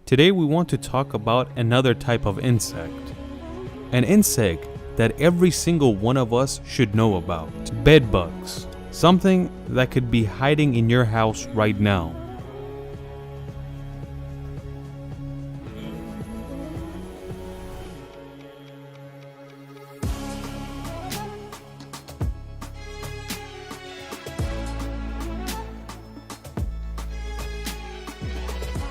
Today we want to talk about another type of insect. An insect that every single one of us should know about. Bedbugs. Something that could be hiding in your house right now.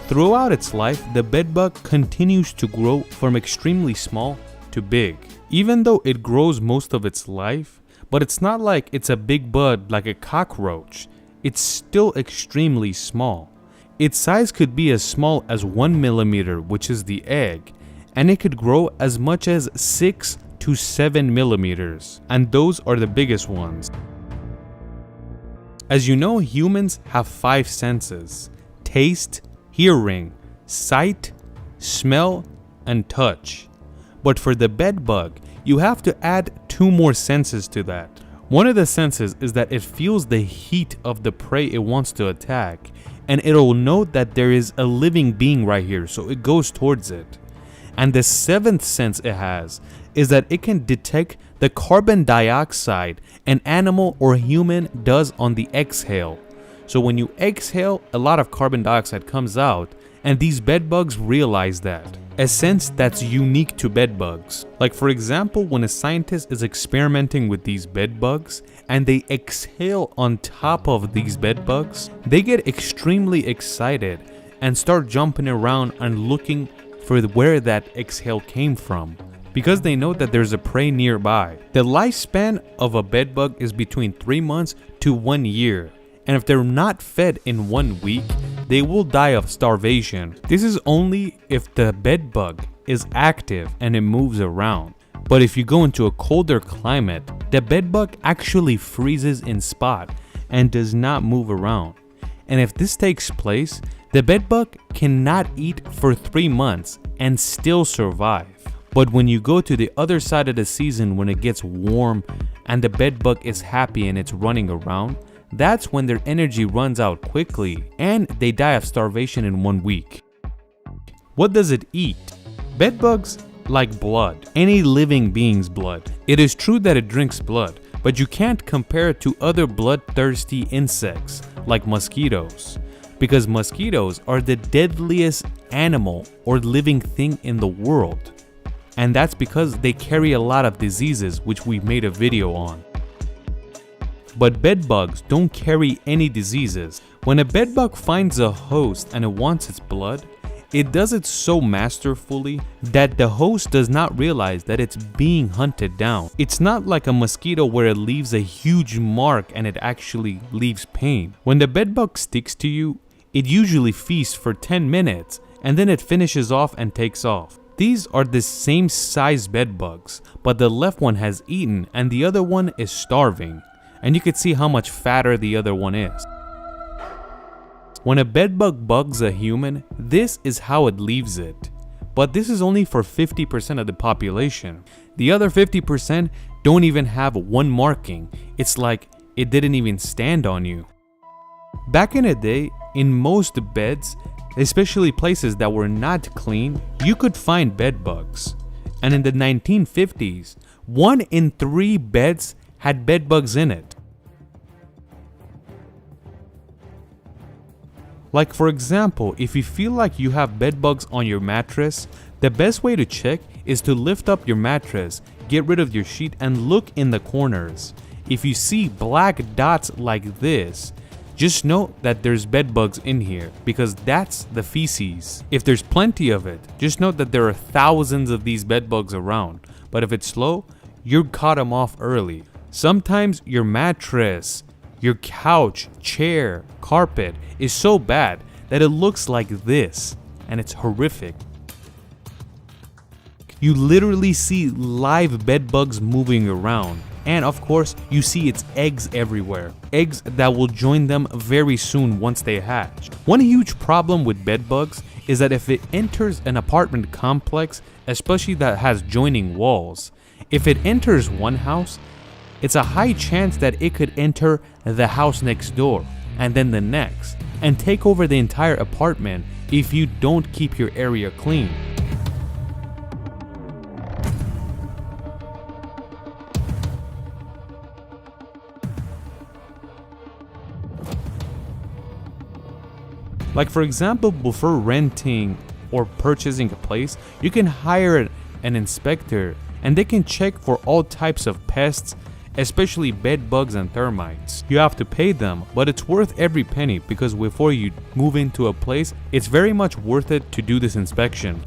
Throughout its life, the bedbug continues to grow from extremely small to big. Even though it grows most of its life, but it's not like it's a big bud like a cockroach. It's still extremely small. Its size could be as small as 1 millimeter, which is the egg, and it could grow as much as 6 to 7 millimeters, and those are the biggest ones. As you know, humans have 5 senses: taste, hearing, sight, smell, and touch. But for the bedbug, you have to add 2 more senses to that. One of the senses is that it feels the heat of the prey it wants to attack, and it'll know that there is a living being right here, so it goes towards it. And the 7th sense it has is that it can detect the carbon dioxide an animal or human does on the exhale. So when you exhale, a lot of carbon dioxide comes out, and these bedbugs realize that. A sense that's unique to bedbugs. Like for example, when a scientist is experimenting with these bedbugs and they exhale on top of these bedbugs, they get extremely excited and start jumping around and looking for where that exhale came from, because they know that there's a prey nearby. The lifespan of a bedbug is between 3 months to 1 year. And if they're not fed in 1 week, they will die of starvation. This is only if the bedbug is active and it moves around. But if you go into a colder climate, the bedbug actually freezes in spot and does not move around. And if this takes place, the bedbug cannot eat for 3 months and still survive. But when you go to the other side of the season, when it gets warm and the bedbug is happy and it's running around, that's when their energy runs out quickly and they die of starvation in 1 week. What does it eat? Bedbugs like blood, any living being's blood. It is true that it drinks blood, but you can't compare it to other bloodthirsty insects like mosquitoes, because mosquitoes are the deadliest animal or living thing in the world. And that's because they carry a lot of diseases, which we made a video on. But bedbugs don't carry any diseases. When a bedbug finds a host and it wants its blood, it does it so masterfully that the host does not realize that it's being hunted down. It's not like a mosquito where it leaves a huge mark and it actually leaves pain. When the bedbug sticks to you, it usually feasts for 10 minutes and then it finishes off and takes off. These are the same size bedbugs, but the left one has eaten and the other one is starving. And you can see how much fatter the other one is. When a bedbug bugs a human, this is how it leaves it. But this is only for 50% of the population. The other 50% don't even have one marking. It's like it didn't even stand on you. Back in the day, in most beds, especially places that were not clean, you could find bedbugs. And in the 1950s, 1 in 3 beds had bedbugs in it. Like for example, if you feel like you have bedbugs on your mattress, the best way to check is to lift up your mattress, get rid of your sheet, and look in the corners. If you see black dots like this, just know that there's bedbugs in here, because that's the feces. If there's plenty of it, just note that there are thousands of these bedbugs around, but if it's slow, you caught them off early. Sometimes your mattress, your couch, chair, carpet is so bad that it looks like this, and it's horrific. You literally see live bedbugs moving around, and of course you see its eggs everywhere. Eggs that will join them very soon once they hatch. One huge problem with bedbugs is that if it enters an apartment complex, especially that has joining walls, if it enters one house, it's a high chance that it could enter the house next door, and then the next, and take over the entire apartment if you don't keep your area clean. Like for example, before renting or purchasing a place, you can hire an inspector and they can check for all types of pests, especially bed bugs and termites. You have to pay them, but it's worth every penny because before you move into a place, it's very much worth it to do this inspection.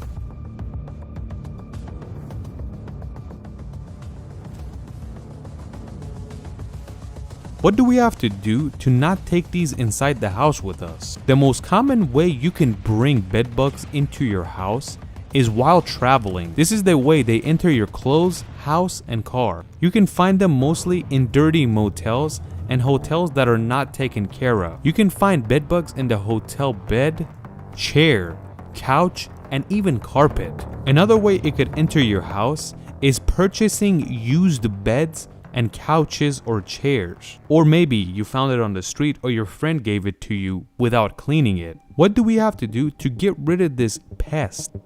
What do we have to do to not take these inside the house with us? The most common way you can bring bed bugs into your house is while traveling. This is the way they enter your clothes, house, and car. You can find them mostly in dirty motels and hotels that are not taken care of. You can find bed bugs in the hotel bed, chair, couch, and even carpet. Another way it could enter your house is purchasing used beds and couches or chairs. Or maybe you found it on the street or your friend gave it to you without cleaning it. What do we have to do to get rid of this pest?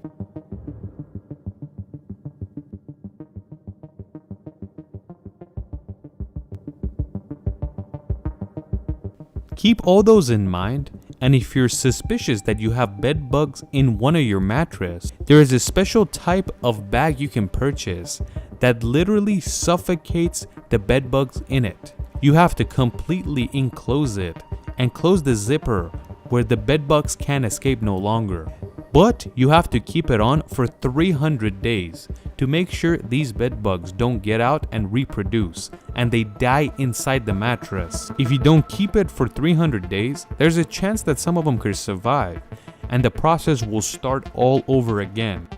Keep all those in mind, and if you're suspicious that you have bed bugs in one of your mattress, there is a special type of bag you can purchase that literally suffocates the bed bugs in it. You have to completely enclose it and close the zipper where the bed bugs can't escape no longer. But you have to keep it on for 300 days to make sure these bed bugs don't get out and reproduce and they die inside the mattress. If you don't keep it for 300 days, there's a chance that some of them could survive and the process will start all over again.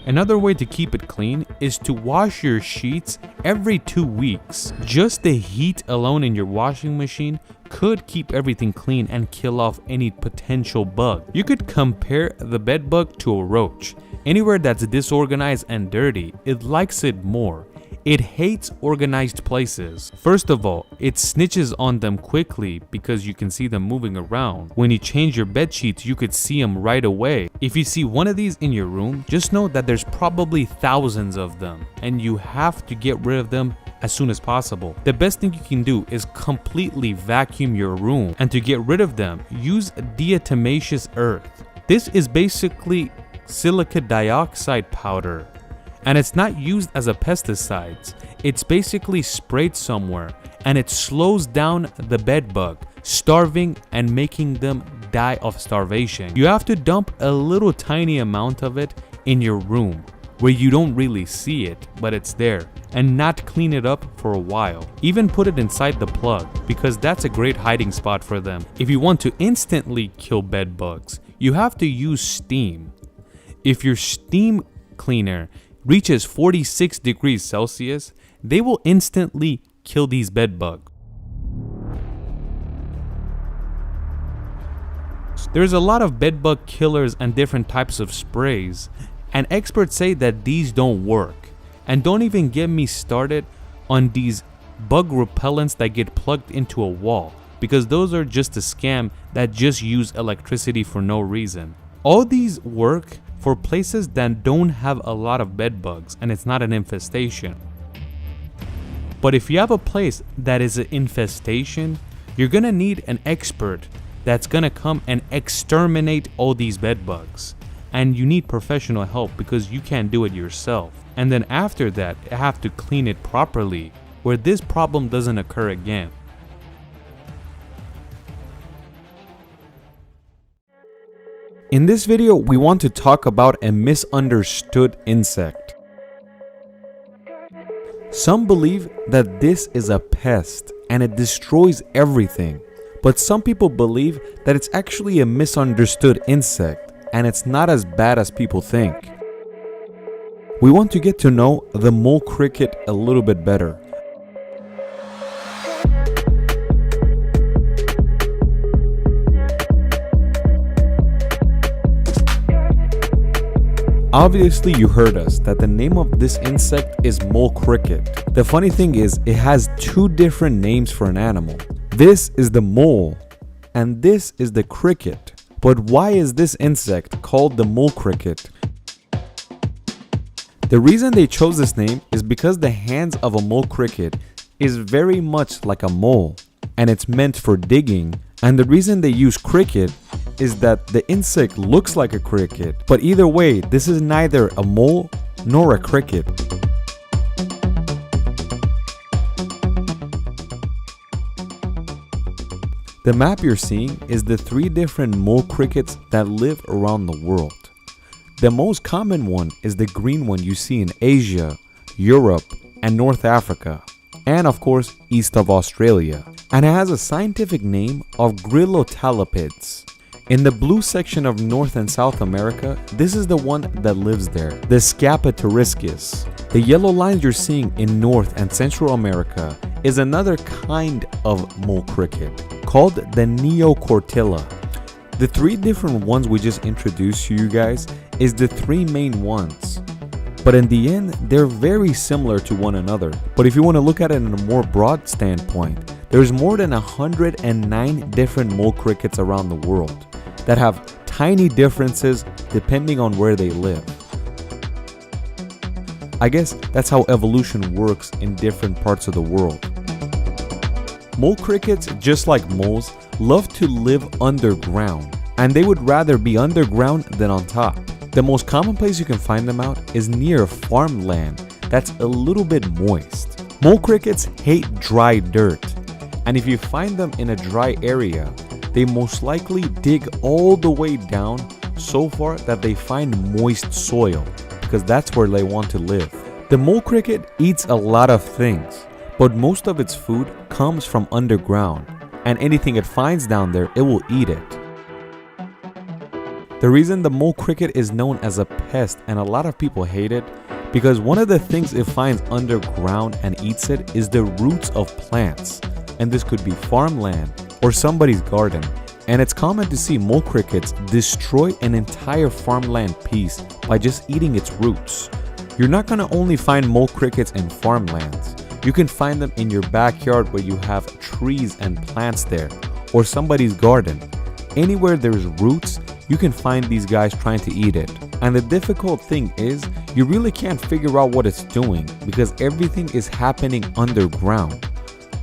Another way to keep it clean is to wash your sheets every 2 weeks. Just the heat alone in your washing machine could keep everything clean and kill off any potential bug. You could compare the bed bug to a roach. Anywhere that's disorganized and dirty, it likes it more. It hates organized places. First of all, it snitches on them quickly because you can see them moving around. When you change your bed sheets, you could see them right away. If you see one of these in your room, just know that there's probably thousands of them and you have to get rid of them as soon as possible. The best thing you can do is completely vacuum your room, and to get rid of them, use diatomaceous earth. This is basically silica dioxide powder, and it's not used as a pesticide. It's basically sprayed somewhere and it slows down the bed bug, starving and making them die of starvation. You have to dump a little tiny amount of it in your room where you don't really see it, but it's there, and not clean it up for a while. Even put it inside the plug because that's a great hiding spot for them. If you want to instantly kill bed bugs, you have to use steam. If your steam cleaner reaches 46 degrees Celsius, they will instantly kill these bed bugs. There's a lot of bed bug killers and different types of sprays, and experts say that these don't work. And don't even get me started on these bug repellents that get plugged into a wall, because those are just a scam that just use electricity for no reason. All these work for places that don't have a lot of bed bugs and it's not an infestation. But if you have a place that is an infestation, you're gonna need an expert that's gonna come and exterminate all these bed bugs. And you need professional help because you can't do it yourself. And then after that, you have to clean it properly where this problem doesn't occur again. In this video, we want to talk about a misunderstood insect. Some believe that this is a pest and it destroys everything, but some people believe that it's actually a misunderstood insect and it's not as bad as people think. We want to get to know the mole cricket a little bit better. Obviously you heard us that the name of this insect is mole cricket. The funny thing is it has two different names for an animal. This is the mole and this is the cricket. But why is this insect called the mole cricket? The reason they chose this name is because the hands of a mole cricket is very much like a mole, and it's meant for digging. And the reason they use cricket is that the insect looks like a cricket, but either way, this is neither a mole nor a cricket. The map you're seeing is the 3 different mole crickets that live around the world. The most common one is the green one you see in Asia, Europe, and North Africa, and of course east of Australia. And it has a scientific name of Gryllotalopids. In the blue section of North and South America, this is the one that lives there, the Scapatoriskis. The yellow lines you're seeing in North and Central America is another kind of mole cricket called the Neocortilla. The 3 different ones we just introduced to you guys is the 3 main ones. But in the end, they're very similar to one another. But if you want to look at it in a more broad standpoint, there's more than 109 different mole crickets around the world that have tiny differences depending on where they live. I guess that's how evolution works in different parts of the world. Mole crickets, just like moles, love to live underground, and they would rather be underground than on top. The most common place you can find them out is near farmland that's a little bit moist. Mole crickets hate dry dirt, and if you find them in a dry area, they most likely dig all the way down so far that they find moist soil, because that's where they want to live. The mole cricket eats a lot of things, but most of its food comes from underground, and anything it finds down there, it will eat it. The reason the mole cricket is known as a pest and a lot of people hate it, because one of the things it finds underground and eats it is the roots of plants, and this could be farmland or somebody's garden. And it's common to see mole crickets destroy an entire farmland piece by just eating its roots. You're not gonna only find mole crickets in farmlands. You can find them in your backyard where you have trees and plants there, or somebody's garden. Anywhere there's roots, you can find these guys trying to eat it. And the difficult thing is, you really can't figure out what it's doing because everything is happening underground.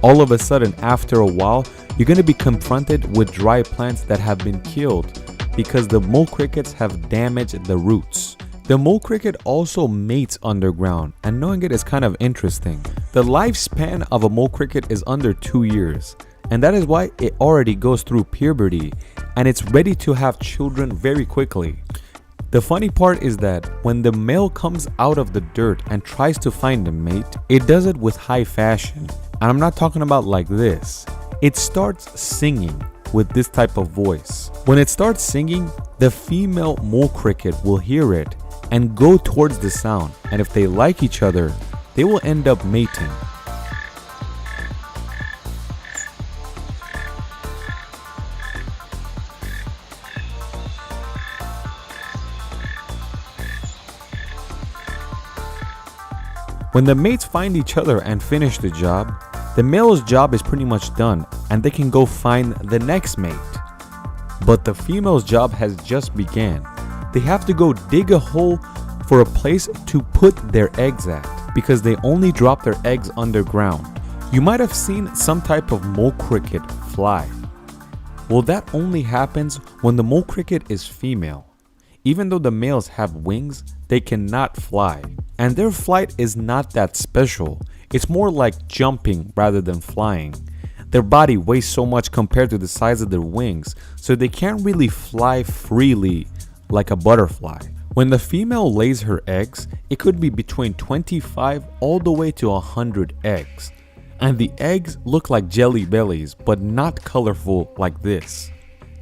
All of a sudden, after a while, you're going to be confronted with dry plants that have been killed because the mole crickets have damaged the roots. The mole cricket also mates underground, and knowing it is kind of interesting. The lifespan of a mole cricket is under 2 years, and that is why it already goes through puberty and it's ready to have children very quickly. The funny part is that when the male comes out of the dirt and tries to find a mate, it does it with high fashion. And I'm not talking about like this. It starts singing with this type of voice. When it starts singing, the female mole cricket will hear it and go towards the sound. And if they like each other, they will end up mating. When the mates find each other and finish the job, the male's job is pretty much done and they can go find the next mate. But the female's job has just began. They have to go dig a hole for a place to put their eggs at because they only drop their eggs underground. You might have seen some type of mole cricket fly. Well, that only happens when the mole cricket is female. Even though the males have wings, they cannot fly. And their flight is not that special. It's more like jumping rather than flying. Their body weighs so much compared to the size of their wings, so they can't really fly freely like a butterfly. When the female lays her eggs, it could be between 25 all the way to 100 eggs. And the eggs look like jelly bellies, but not colorful like this.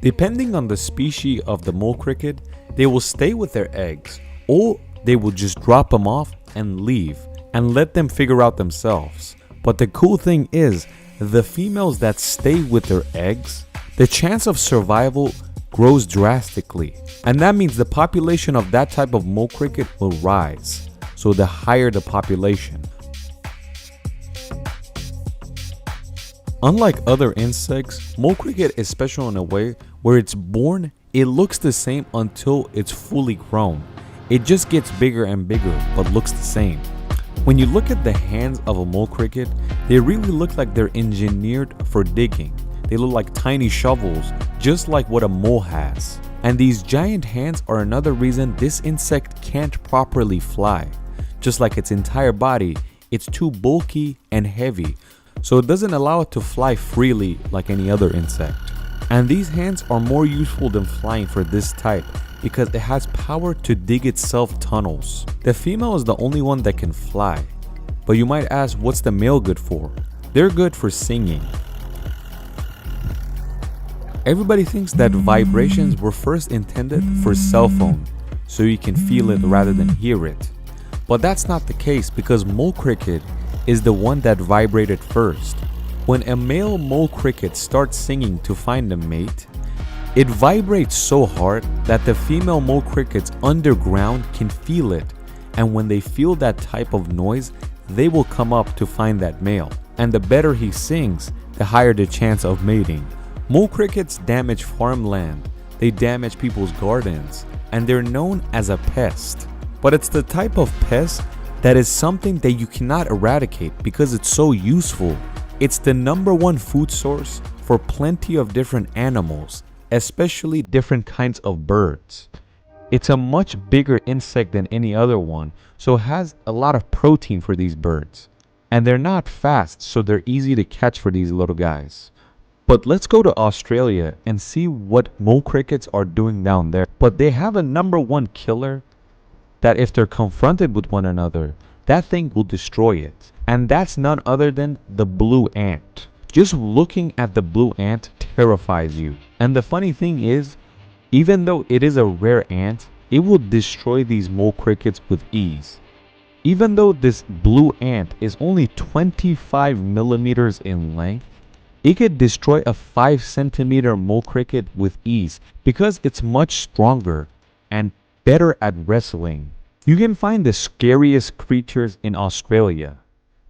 Depending on the species of the mole cricket, they will stay with their eggs, or they will just drop them off and leave and let them figure out themselves. But the cool thing is, the females that stay with their eggs, the chance of survival grows drastically. And that means the population of that type of mole cricket will rise. So the higher the population. Unlike other insects, mole cricket is special in a way where it's born, it looks the same until it's fully grown. It just gets bigger and bigger but looks the same. When you look at the hands of a mole cricket, they really look like they're engineered for digging. They look like tiny shovels, just like what a mole has. And these giant hands are another reason this insect can't properly fly. Just like its entire body, it's too bulky and heavy, so it doesn't allow it to fly freely like any other insect. And these hands are more useful than flying for this type because it has power to dig itself tunnels. The female is the only one that can fly. But you might ask, what's the male good for? They're good for singing. Everybody thinks that vibrations were first intended for cell phone, so you can feel it rather than hear it. But that's not the case because mole cricket is the one that vibrated first. When a male mole cricket starts singing to find a mate, it vibrates so hard that the female mole crickets underground can feel it, and when they feel that type of noise, they will come up to find that male. And the better he sings, the higher the chance of mating. Mole crickets damage farmland, they damage people's gardens, and they're known as a pest. But it's the type of pest that is something that you cannot eradicate because it's so useful. It's the #1 food source for plenty of different animals, especially different kinds of birds. It's a much bigger insect than any other one, so it has a lot of protein for these birds. And they're not fast, so they're easy to catch for these little guys. But let's go to Australia and see what mole crickets are doing down there. But they have a #1 killer that if they're confronted with one another, that thing will destroy it. And that's none other than the blue ant. Just looking at the blue ant terrifies you. And the funny thing is, even though it is a rare ant, it will destroy these mole crickets with ease. Even though this blue ant is only 25 millimeters in length, it could destroy a 5 centimeter mole cricket with ease because it's much stronger and better at wrestling. You can find the scariest creatures in Australia.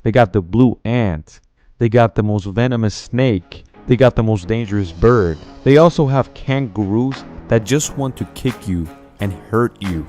They got the blue ant, they got the most venomous snake, they got the most dangerous bird. They also have kangaroos that just want to kick you and hurt you.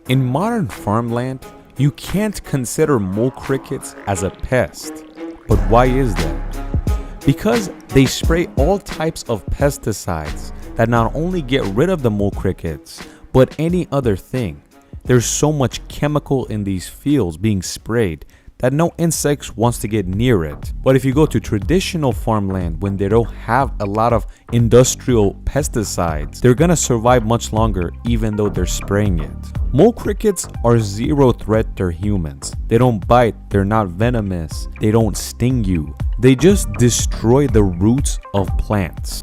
In modern farmland, you can't consider mole crickets as a pest. But why is that? Because they spray all types of pesticides that not only get rid of the mole crickets, but any other thing. There's so much chemical in these fields being sprayed that no insects wants to get near it. But if you go to traditional farmland when they don't have a lot of industrial pesticides, they're gonna survive much longer even though they're spraying it. Mole crickets are zero threat to humans. They don't bite, they're not venomous, they don't sting you. They just destroy the roots of plants.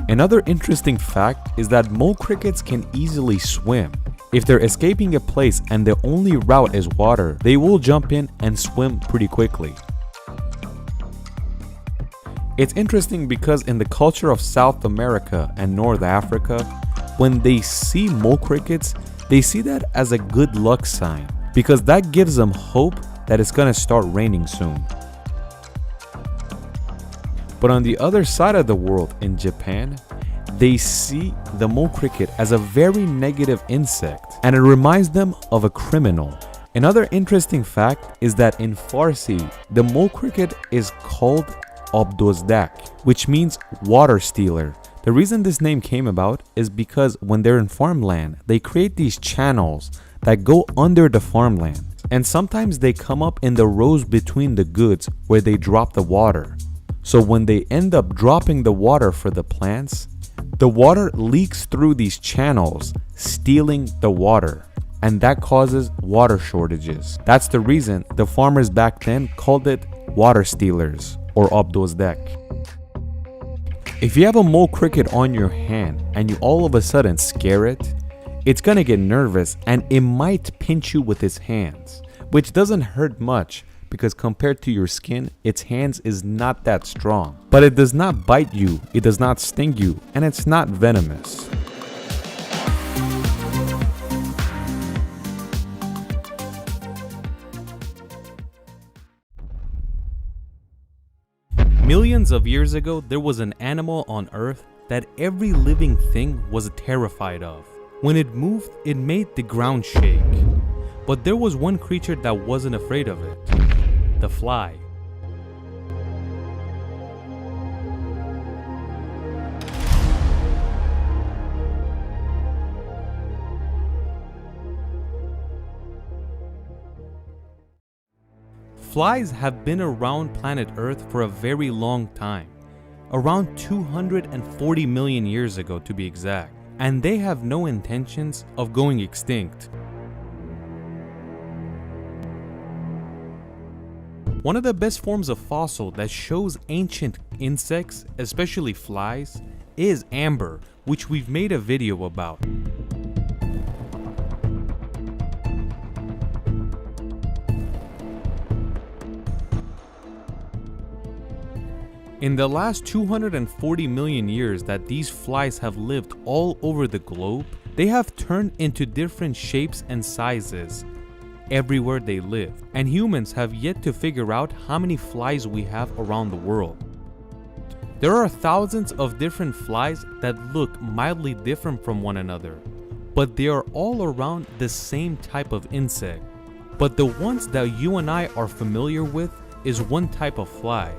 Another interesting fact is that mole crickets can easily swim. If they're escaping a place and their only route is water, they will jump in and swim pretty quickly. It's interesting because in the culture of South America and North Africa, when they see mole crickets, they see that as a good luck sign because that gives them hope that it's gonna start raining soon. But on the other side of the world, in Japan, they see the mole cricket as a very negative insect and it reminds them of a criminal. Another interesting fact is that in Farsi, the mole cricket is called obdozdak, which means water stealer. The reason this name came about is because when they're in farmland, they create these channels that go under the farmland. And sometimes they come up in the rows between the goods where they drop the water. So when they end up dropping the water for the plants, the water leaks through these channels, stealing the water. And that causes water shortages. That's the reason the farmers back then called it water stealers or obdozdak. If you have a mole cricket on your hand and you all of a sudden scare it, it's gonna get nervous and it might pinch you with its hands, which doesn't hurt much because compared to your skin, its hands is not that strong. But it does not bite you, it does not sting you, and it's not venomous. Millions of years ago, there was an animal on Earth that every living thing was terrified of. When it moved, it made the ground shake. But there was one creature that wasn't afraid of it: the fly. Flies have been around planet Earth for a very long time, around 240 million years ago to be exact, and they have no intentions of going extinct. One of the best forms of fossil that shows ancient insects, especially flies, is amber, which we've made a video about. In the last 240 million years that these flies have lived all over the globe, they have turned into different shapes and sizes everywhere they live, and humans have yet to figure out how many flies we have around the world. There are thousands of different flies that look mildly different from one another, but they are all around the same type of insect. But the ones that you and I are familiar with is one type of fly,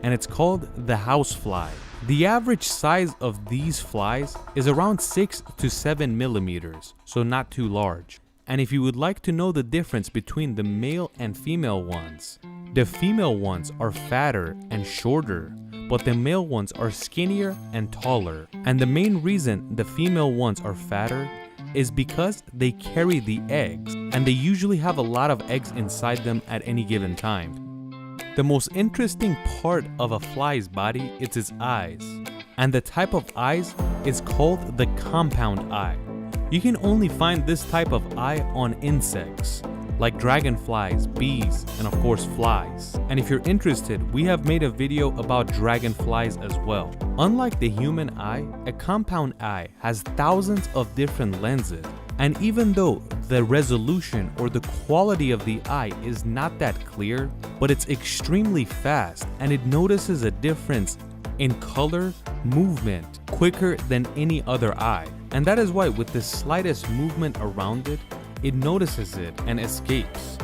and it's called the housefly. The average size of these flies is around 6 to 7 millimeters, so not too large. And if you would like to know the difference between the male and female ones, the female ones are fatter and shorter, but the male ones are skinnier and taller. And the main reason the female ones are fatter is because they carry the eggs, and they usually have a lot of eggs inside them at any given time. The most interesting part of a fly's body is its eyes, and the type of eyes is called the compound eye. You can only find this type of eye on insects, like dragonflies, bees, and of course flies. And if you're interested, we have made a video about dragonflies as well. Unlike the human eye, a compound eye has thousands of different lenses. And even though the resolution or the quality of the eye is not that clear, but it's extremely fast and it notices a difference in color, movement, quicker than any other eye. And that is why with the slightest movement around it, it notices it and escapes.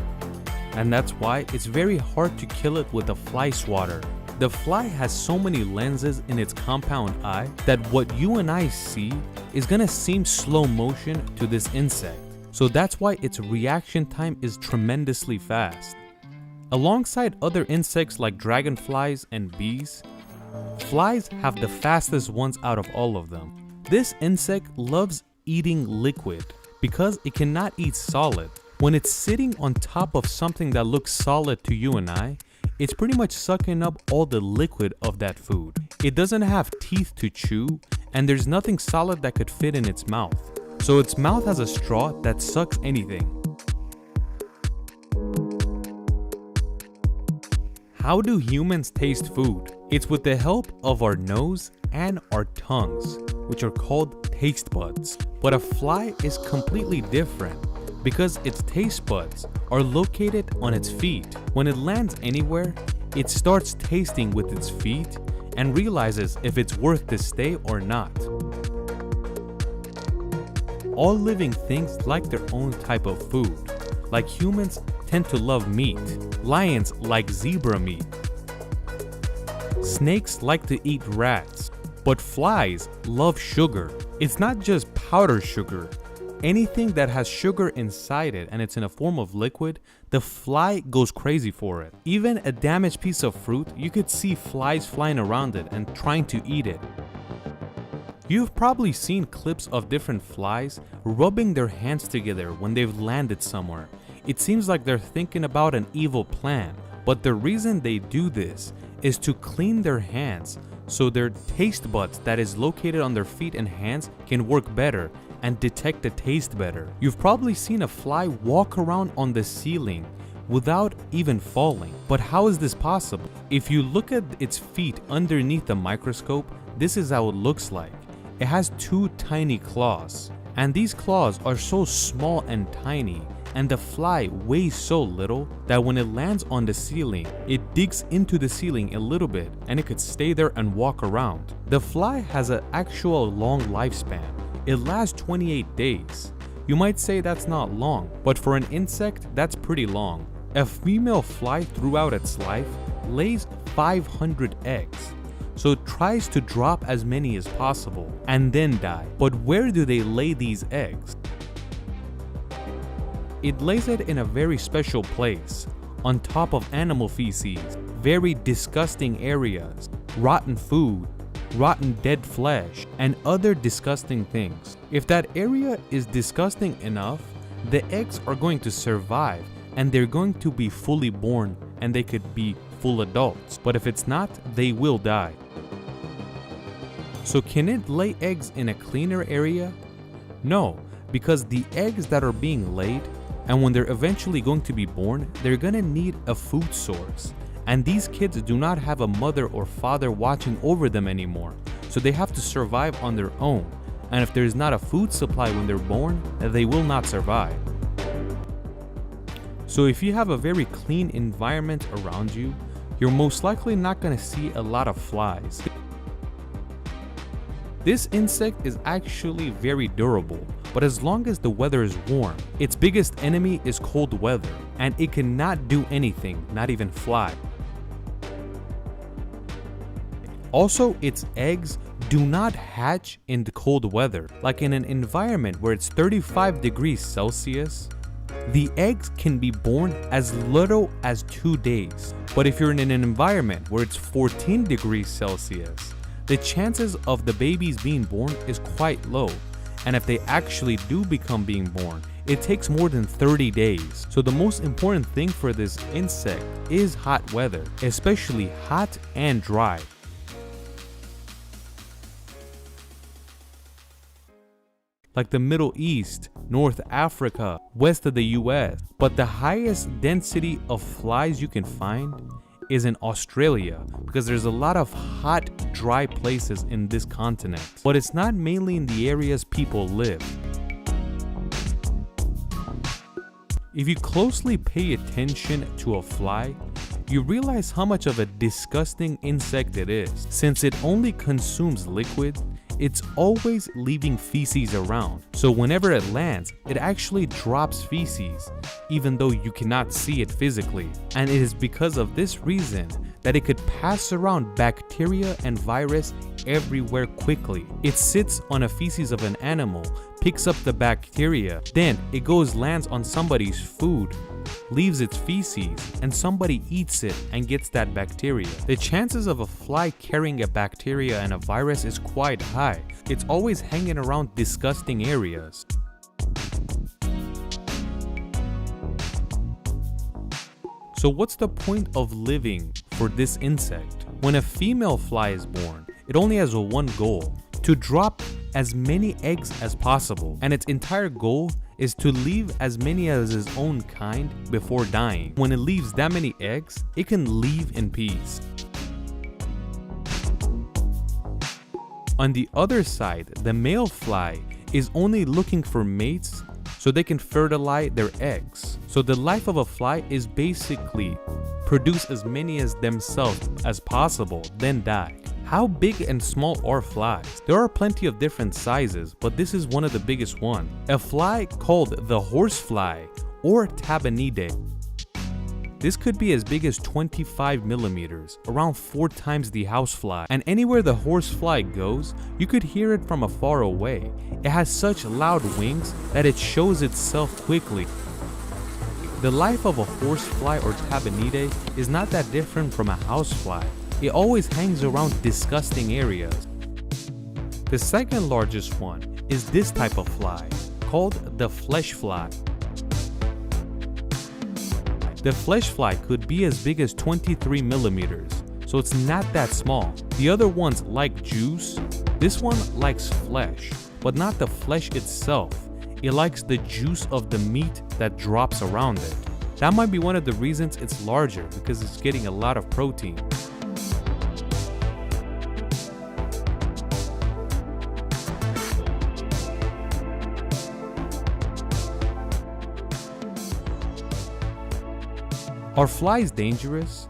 And that's why it's very hard to kill it with a fly swatter. The fly has so many lenses in its compound eye that what you and I see is gonna seem slow motion to this insect. So that's why its reaction time is tremendously fast. Alongside other insects like dragonflies and bees, flies have the fastest ones out of all of them. This insect loves eating liquid because it cannot eat solid. When it's sitting on top of something that looks solid to you and I, it's pretty much sucking up all the liquid of that food. It doesn't have teeth to chew, and there's nothing solid that could fit in its mouth. So its mouth has a straw that sucks anything. How do humans taste food? It's with the help of our nose and our tongues, which are called taste buds. But a fly is completely different, because its taste buds are located on its feet. When it lands anywhere, it starts tasting with its feet and realizes if it's worth to stay or not. All living things like their own type of food. Like humans tend to love meat. Lions like zebra meat. Snakes like to eat rats. But flies love sugar. It's not just powdered sugar. Anything that has sugar inside it and it's in a form of liquid, the fly goes crazy for it. Even a damaged piece of fruit, you could see flies flying around it and trying to eat it. You've probably seen clips of different flies rubbing their hands together when they've landed somewhere. It seems like they're thinking about an evil plan, but the reason they do this is to clean their hands so their taste buds that is located on their feet and hands can work better and detect the taste better. You've probably seen a fly walk around on the ceiling without even falling. But how is this possible? If you look at its feet underneath the microscope, this is how it looks like. It has two tiny claws, and these claws are so small and tiny and the fly weighs so little that when it lands on the ceiling, it digs into the ceiling a little bit and it could stay there and walk around. The fly has an actual long lifespan. It lasts 28 days. You might say that's not long, but for an insect, that's pretty long. A female fly throughout its life lays 500 eggs. So it tries to drop as many as possible and then die. But where do they lay these eggs? It lays it in a very special place, on top of animal feces, very disgusting areas, rotten food, rotten dead flesh, and other disgusting things. If that area is disgusting enough, the eggs are going to survive and they're going to be fully born and they could be full adults. But if it's not, they will die. So can it lay eggs in a cleaner area? No, because the eggs that are being laid, and when they're eventually going to be born, they're gonna need a food source. And these kids do not have a mother or father watching over them anymore, so they have to survive on their own. And if there's not a food supply when they're born, they will not survive. So if you have a very clean environment around you, you're most likely not gonna see a lot of flies. This insect is actually very durable, but as long as the weather is warm, its biggest enemy is cold weather, and it cannot do anything, not even fly. Also, its eggs do not hatch in the cold weather. Like in an environment where it's 35 degrees Celsius, the eggs can be born as little as 2 days. But if you're in an environment where it's 14 degrees Celsius, the chances of the babies being born is quite low. And if they actually do become being born, it takes more than 30 days. So the most important thing for this insect is hot weather, especially hot and dry. Like the Middle East, North Africa, west of the US. But the highest density of flies you can find is in Australia, because there's a lot of hot, dry places in this continent. But it's not mainly in the areas people live. If you closely pay attention to a fly, you realize how much of a disgusting insect it is. Since it only consumes liquid, it's always leaving feces around. So whenever it lands, it actually drops feces, even though you cannot see it physically. And it is because of this reason that it could pass around bacteria and virus everywhere quickly. It sits on a feces of an animal, picks up the bacteria, then it goes lands on somebody's food, leaves its feces, and somebody eats it and gets that bacteria. The chances of a fly carrying a bacteria and a virus is quite high. It's always hanging around disgusting areas. So what's the point of living for this insect? When a female fly is born, it only has one goal: to drop as many eggs as possible, and its entire goal is to leave as many as its own kind before dying. When it leaves that many eggs, it can leave in peace. On the other side, the male fly is only looking for mates so they can fertilize their eggs. So the life of a fly is basically produce as many as themselves as possible, then die. How big and small are flies? There are plenty of different sizes, but this is one of the biggest ones. A fly called the horsefly or Tabanidae. This could be as big as 25 millimeters, around 4 times the housefly. And anywhere the horsefly goes, you could hear it from afar away. It has such loud wings that it shows itself quickly. The life of a horsefly or Tabanidae is not that different from a housefly. It always hangs around disgusting areas. The second largest one is this type of fly, called the flesh fly. The flesh fly could be as big as 23 millimeters, so it's not that small. The other ones like juice. This one likes flesh, but not the flesh itself. It likes the juice of the meat that drops around it. That might be one of the reasons it's larger, because it's getting a lot of protein. Are flies dangerous?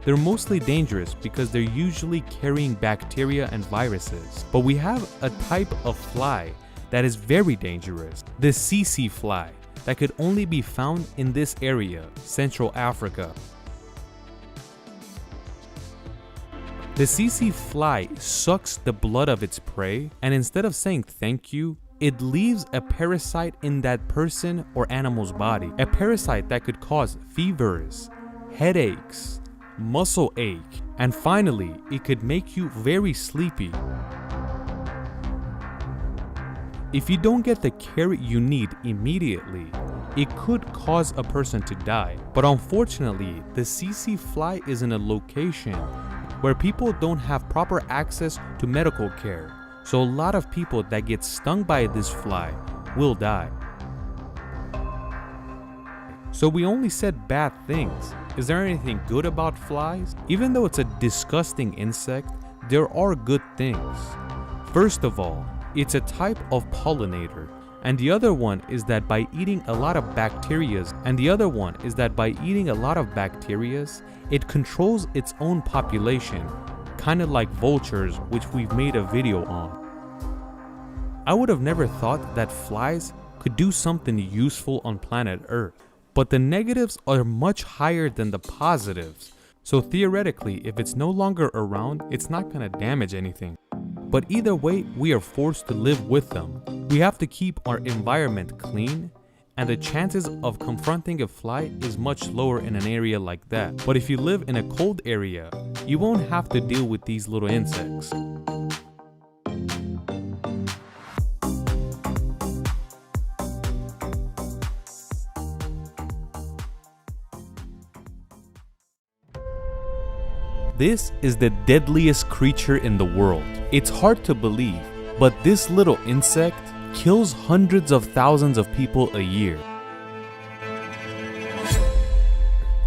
They're mostly dangerous because they're usually carrying bacteria and viruses. But we have a type of fly that is very dangerous, the tsetse fly, that could only be found in this area, Central Africa. The tsetse fly sucks the blood of its prey, and instead of saying thank you, it leaves a parasite in that person or animal's body. A parasite that could cause fevers, headaches, muscle ache, and finally, it could make you very sleepy. If you don't get the care you need immediately, it could cause a person to die. But unfortunately, the tsetse fly is in a location where people don't have proper access to medical care. So a lot of people that get stung by this fly will die. So we only said bad things. Is there anything good about flies? Even though it's a disgusting insect, there are good things. First of all, it's a type of pollinator. And the other one is that by eating a lot of bacterias, it controls its own population, kind of like vultures, which we've made a video on. I would have never thought that flies could do something useful on planet Earth, but the negatives are much higher than the positives. So theoretically, if it's no longer around, it's not gonna damage anything. But either way, we are forced to live with them. We have to keep our environment clean, and the chances of confronting a fly is much lower in an area like that. But if you live in a cold area, you won't have to deal with these little insects. This is the deadliest creature in the world. It's hard to believe, but this little insect kills hundreds of thousands of people a year.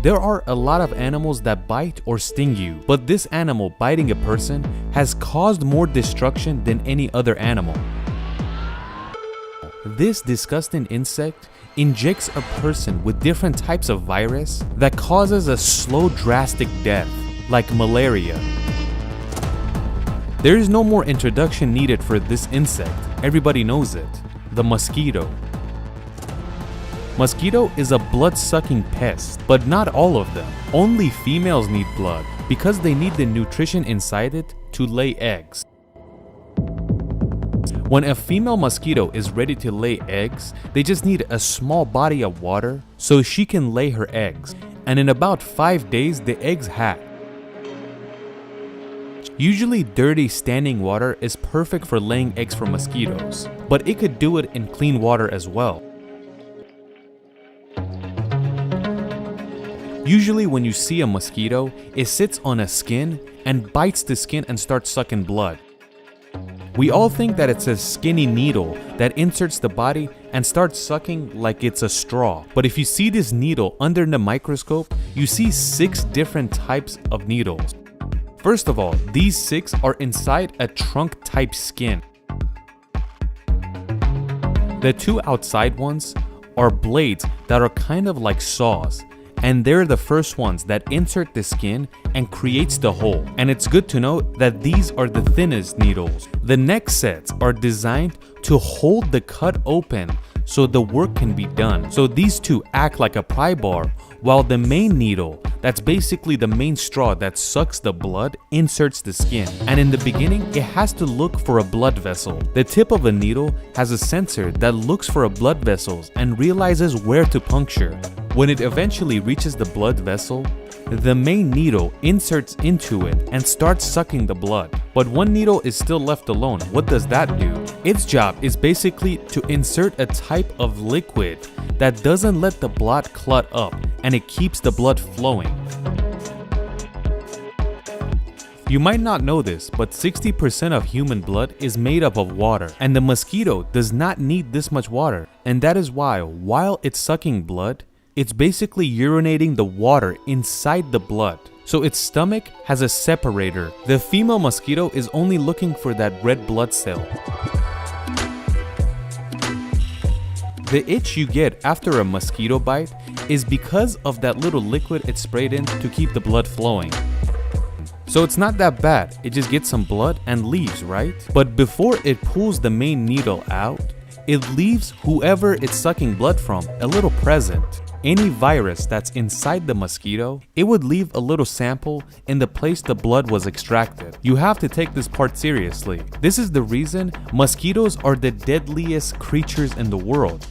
There are a lot of animals that bite or sting you, but this animal biting a person has caused more destruction than any other animal. This disgusting insect injects a person with different types of virus that causes a slow, drastic death, like malaria. There is no more introduction needed for this insect. Everybody knows it. The mosquito. Mosquito is a blood-sucking pest, but not all of them. Only females need blood because they need the nutrition inside it to lay eggs. When a female mosquito is ready to lay eggs, they just need a small body of water so she can lay her eggs. And in about 5 days, the eggs hatch. Usually dirty standing water is perfect for laying eggs for mosquitoes, but it could do it in clean water as well. Usually when you see a mosquito, it sits on a skin and bites the skin and starts sucking blood. We all think that it's a skinny needle that inserts the body and starts sucking like it's a straw. But if you see this needle under the microscope, you see 6 different types of needles. First of all, these 6 are inside a trunk-type skin. The 2 outside ones are blades that are kind of like saws, and they're the first ones that insert the skin and creates the hole. And it's good to know that these are the thinnest needles. The next sets are designed to hold the cut open so the work can be done. So these 2 act like a pry bar, while the main needle, that's basically the main straw that sucks the blood, inserts the skin. And in the beginning, it has to look for a blood vessel. The tip of a needle has a sensor that looks for a blood vessels and realizes where to puncture. When it eventually reaches the blood vessel, the main needle inserts into it and starts sucking the blood. But one needle is still left alone. What does that do? Its job is basically to insert a type of liquid that doesn't let the blood clot up, and it keeps the blood flowing. You might not know this, but 60% of human blood is made up of water, and the mosquito does not need this much water. And that is why, while it's sucking blood, it's basically urinating the water inside the blood. So its stomach has a separator. The female mosquito is only looking for that red blood cell. The itch you get after a mosquito bite is because of that little liquid it's sprayed in to keep the blood flowing. So it's not that bad, it just gets some blood and leaves, right? But before it pulls the main needle out, it leaves whoever it's sucking blood from a little present. Any virus that's inside the mosquito, it would leave a little sample in the place the blood was extracted. You have to take this part seriously. This is the reason mosquitoes are the deadliest creatures in the world.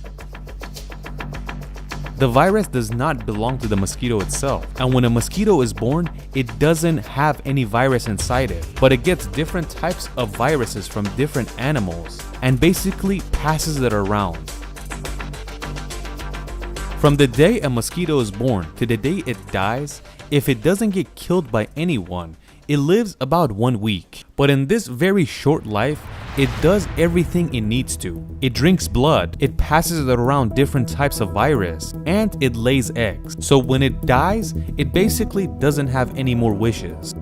The virus does not belong to the mosquito itself, and when a mosquito is born, it doesn't have any virus inside it, but it gets different types of viruses from different animals and basically passes it around. From the day a mosquito is born to the day it dies, if it doesn't get killed by anyone, it lives about 1 week. But in this very short life, it does everything it needs to. It drinks blood, it passes it around different types of virus, and it lays eggs. So when it dies, it basically doesn't have any more wishes.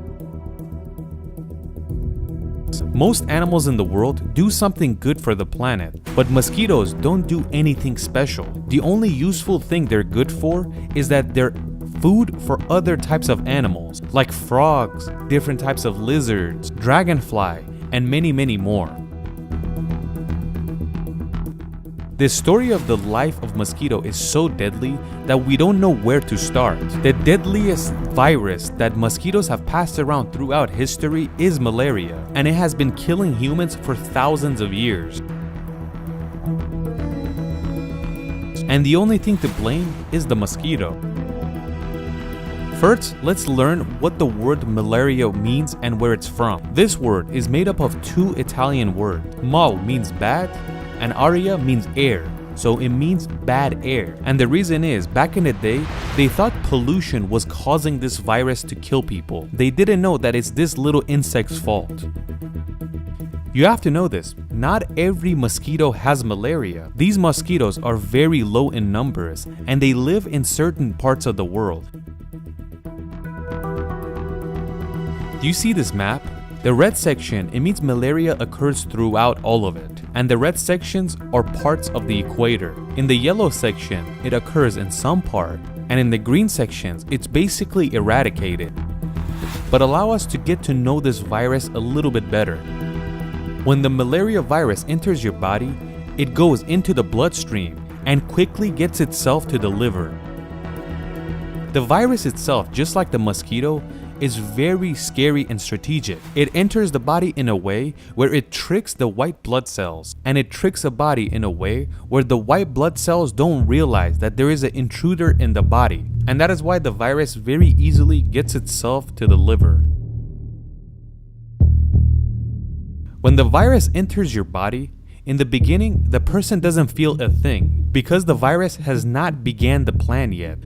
Most animals in the world do something good for the planet, but mosquitoes don't do anything special. The only useful thing they're good for is that they're food for other types of animals, like frogs, different types of lizards, dragonfly, and many more. The story of the life of mosquito is so deadly that we don't know where to start. The deadliest virus that mosquitoes have passed around throughout history is malaria, and it has been killing humans for thousands of years. And the only thing to blame is the mosquito. First, let's learn what the word malaria means and where it's from. This word is made up of two Italian words. Mal means bad, and aria means air, so it means bad air. And the reason is, back in the day, they thought pollution was causing this virus to kill people. They didn't know that it's this little insect's fault. You have to know this, not every mosquito has malaria. These mosquitoes are very low in numbers, and they live in certain parts of the world. Do you see this map? The red section, it means malaria occurs throughout all of it, and the red sections are parts of the equator. In the yellow section, it occurs in some part, and in the green sections, it's basically eradicated. But allow us to get to know this virus a little bit better. When the malaria virus enters your body, it goes into the bloodstream and quickly gets itself to the liver. The virus itself, just like the mosquito, is very scary and strategic. It enters the body in a way where it tricks the white blood cells, and it tricks the body in a way where the white blood cells don't realize that there is an intruder in the body, and that is why the virus very easily gets itself to the liver. When the virus enters your body, in the beginning, the person doesn't feel a thing because the virus has not began the plan yet.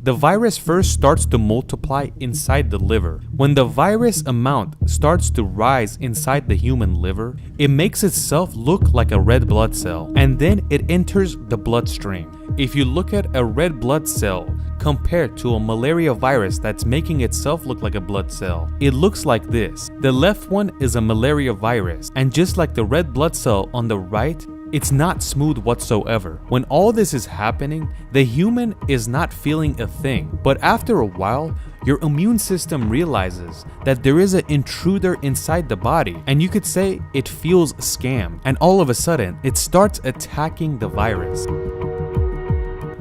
The virus first starts to multiply inside the liver. When the virus amount starts to rise inside the human liver, it makes itself look like a red blood cell, and then it enters the bloodstream. If you look at a red blood cell compared to a malaria virus that's making itself look like a blood cell, it looks like this. The left one is a malaria virus, and just like the red blood cell on the right, it's not smooth whatsoever. When all this is happening, the human is not feeling a thing. But after a while, your immune system realizes that there is an intruder inside the body, and you could say it feels scammed, and all of a sudden, it starts attacking the virus.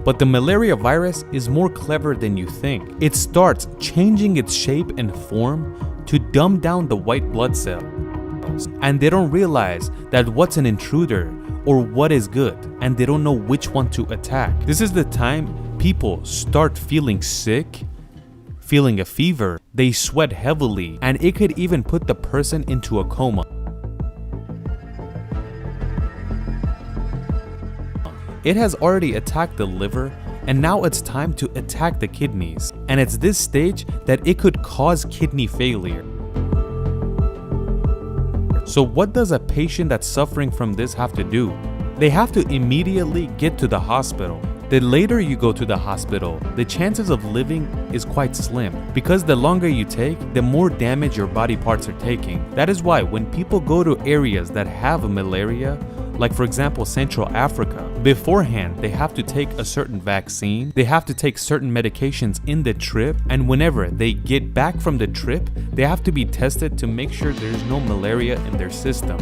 But the malaria virus is more clever than you think. It starts changing its shape and form to dumb down the white blood cells, and they don't realize that what's an intruder or what is good, and they don't know which one to attack. This is the time people start feeling sick, feeling a fever, they sweat heavily, and it could even put the person into a coma. It has already attacked the liver, and now it's time to attack the kidneys. And it's this stage that it could cause kidney failure. So what does a patient that's suffering from this have to do? They have to immediately get to the hospital. The later you go to the hospital, the chances of living is quite slim, because the longer you take, the more damage your body parts are taking. That is why when people go to areas that have malaria, like for example Central Africa, Beforehand, they have to take a certain vaccine, they have to take certain medications in the trip, and whenever they get back from the trip, they have to be tested to make sure there's no malaria in their system.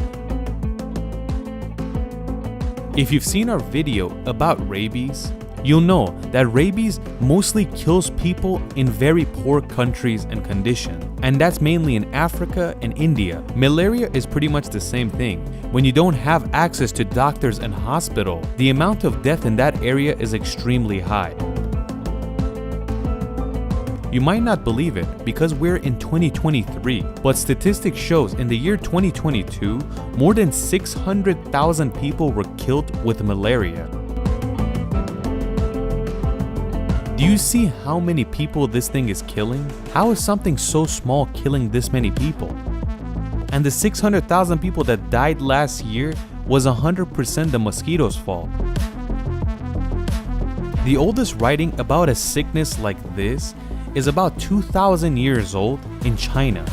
If you've seen our video about rabies, you'll know that rabies mostly kills people in very poor countries and conditions, and that's mainly in Africa and India. Malaria is pretty much the same thing. When you don't have access to doctors and hospital, the amount of death in that area is extremely high. You might not believe it because we're in 2023, but statistics shows in the year 2022, more than 600,000 people were killed with malaria. Do you see how many people this thing is killing? How is something so small killing this many people? And the 600,000 people that died last year was 100% the mosquitoes' fault. The oldest writing about a sickness like this is about 2,000 years old in China.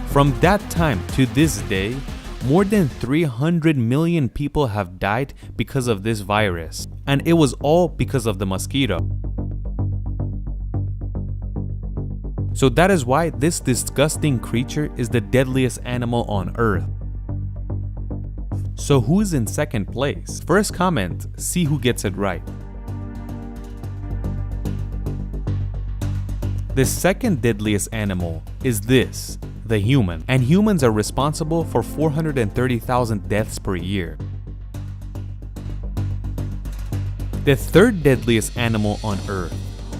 From that time to this day, more than 300 million people have died because of this virus, and it was all because of the mosquito. So that is why this disgusting creature is the deadliest animal on Earth. So who's in second place? First comment, see who gets it right. The second deadliest animal is this, the human, and humans are responsible for 430,000 deaths per year. The third deadliest animal on Earth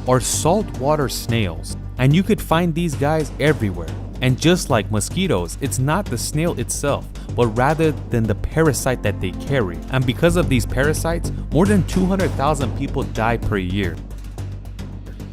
are saltwater snails, and you could find these guys everywhere. And just like mosquitoes, it's not the snail itself, but rather than the parasite that they carry. And because of these parasites, more than 200,000 people die per year.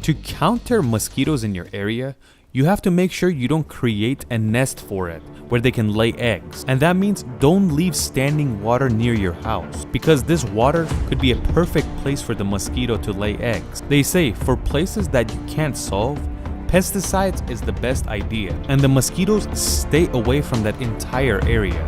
To counter mosquitoes in your area, you have to make sure you don't create a nest for it where they can lay eggs. And that means don't leave standing water near your house, because this water could be a perfect place for the mosquito to lay eggs. They say for places that you can't solve, pesticides is the best idea, and the mosquitoes stay away from that entire area.